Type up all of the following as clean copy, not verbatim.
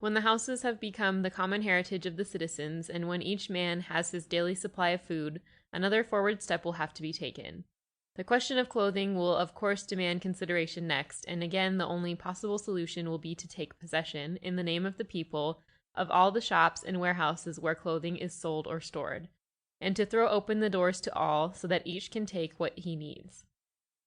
When the houses have become the common heritage of the citizens, and when each man has his daily supply of food, another forward step will have to be taken. The question of clothing will of course demand consideration next, and again the only possible solution will be to take possession, in the name of the people, of all the shops and warehouses where clothing is sold or stored, and to throw open the doors to all so that each can take what he needs.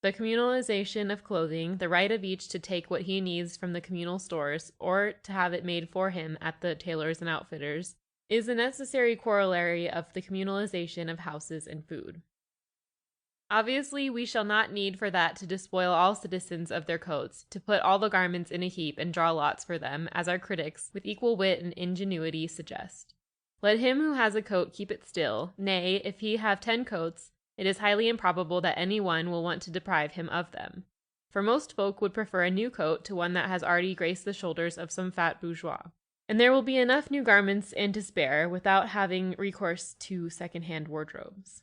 The communalization of clothing, the right of each to take what he needs from the communal stores, or to have it made for him at the tailors and outfitters, is a necessary corollary of the communalization of houses and food. Obviously, we shall not need for that to despoil all citizens of their coats, to put all the garments in a heap and draw lots for them, as our critics, with equal wit and ingenuity, suggest. Let him who has a coat keep it still. Nay, if he have 10 coats, it is highly improbable that any one will want to deprive him of them. For most folk would prefer a new coat to one that has already graced the shoulders of some fat bourgeois. And there will be enough new garments and to spare, without having recourse to second-hand wardrobes.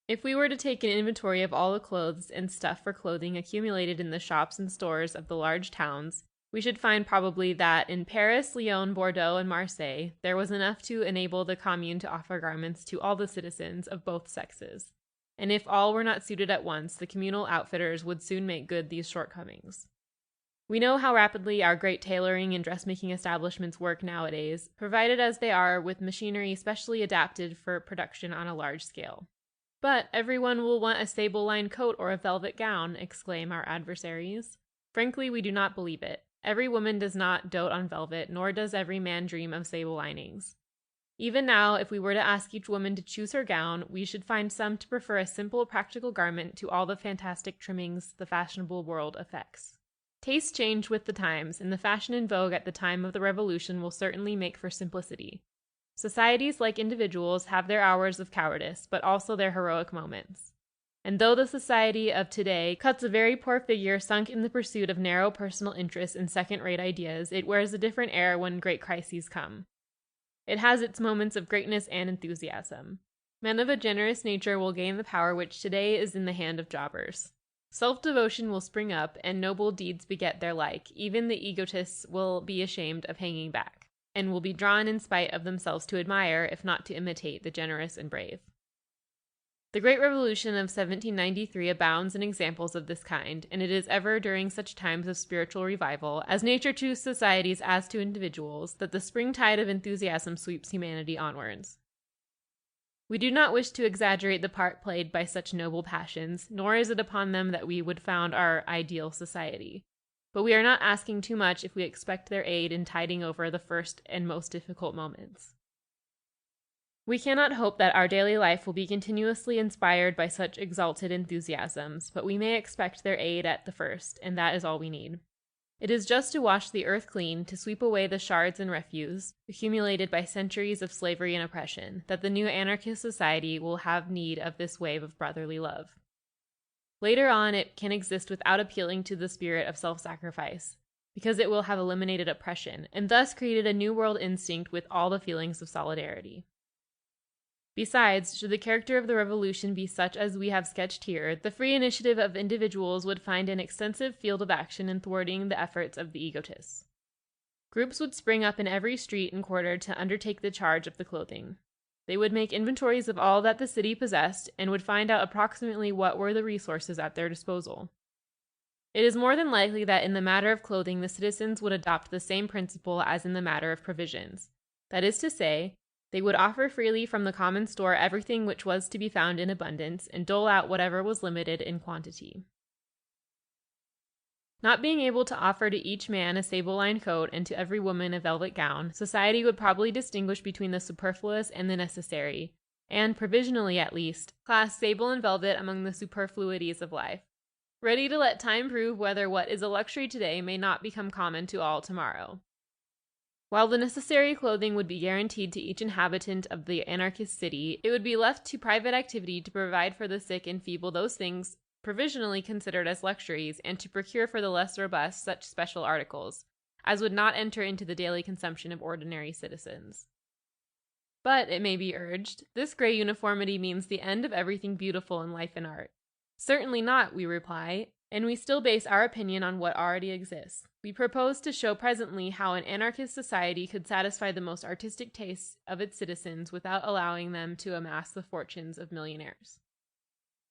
If we were to take an inventory of all the clothes and stuff for clothing accumulated in the shops and stores of the large towns, we should find probably that in Paris, Lyon, Bordeaux, and Marseille, there was enough to enable the commune to offer garments to all the citizens of both sexes. And if all were not suited at once, the communal outfitters would soon make good these shortcomings. We know how rapidly our great tailoring and dressmaking establishments work nowadays, provided as they are with machinery specially adapted for production on a large scale. But everyone will want a sable-lined coat or a velvet gown, exclaim our adversaries. Frankly, we do not believe it. Every woman does not dote on velvet, nor does every man dream of sable linings. Even now, if we were to ask each woman to choose her gown, we should find some to prefer a simple, practical garment to all the fantastic trimmings the fashionable world affects. Tastes change with the times, and the fashion in vogue at the time of the Revolution will certainly make for simplicity. Societies, like individuals, have their hours of cowardice, but also their heroic moments. And though the society of today cuts a very poor figure sunk in the pursuit of narrow personal interests and second-rate ideas, it wears a different air when great crises come. It has its moments of greatness and enthusiasm. Men of a generous nature will gain the power which today is in the hand of jobbers. Self-devotion will spring up, and noble deeds beget their like. Even the egotists will be ashamed of hanging back, and will be drawn in spite of themselves to admire, if not to imitate, the generous and brave. The Great Revolution of 1793 abounds in examples of this kind, and it is ever during such times of spiritual revival, as nature to societies as to individuals, that the springtide of enthusiasm sweeps humanity onwards. We do not wish to exaggerate the part played by such noble passions, nor is it upon them that we would found our ideal society. But we are not asking too much if we expect their aid in tiding over the first and most difficult moments. We cannot hope that our daily life will be continuously inspired by such exalted enthusiasms, but we may expect their aid at the first, and that is all we need. It is just to wash the earth clean, to sweep away the shards and refuse, accumulated by centuries of slavery and oppression, that the new anarchist society will have need of this wave of brotherly love. Later on, it can exist without appealing to the spirit of self-sacrifice, because it will have eliminated oppression, and thus created a new world instinct with all the feelings of solidarity. Besides, should the character of the revolution be such as we have sketched here, the free initiative of individuals would find an extensive field of action in thwarting the efforts of the egotists. Groups would spring up in every street and quarter to undertake the charge of the clothing. They would make inventories of all that the city possessed, and would find out approximately what were the resources at their disposal. It is more than likely that in the matter of clothing the citizens would adopt the same principle as in the matter of provisions. That is to say, they would offer freely from the common store everything which was to be found in abundance, and dole out whatever was limited in quantity. Not being able to offer to each man a sable-lined coat and to every woman a velvet gown, society would probably distinguish between the superfluous and the necessary, and, provisionally at least, class sable and velvet among the superfluities of life, ready to let time prove whether what is a luxury today may not become common to all tomorrow. While the necessary clothing would be guaranteed to each inhabitant of the anarchist city, it would be left to private activity to provide for the sick and feeble those things provisionally considered as luxuries, and to procure for the less robust such special articles as would not enter into the daily consumption of ordinary citizens. But, it may be urged, this gray uniformity means the end of everything beautiful in life and art. Certainly not, we reply. and we still base our opinion on what already exists. We propose to show presently how an anarchist society could satisfy the most artistic tastes of its citizens without allowing them to amass the fortunes of millionaires.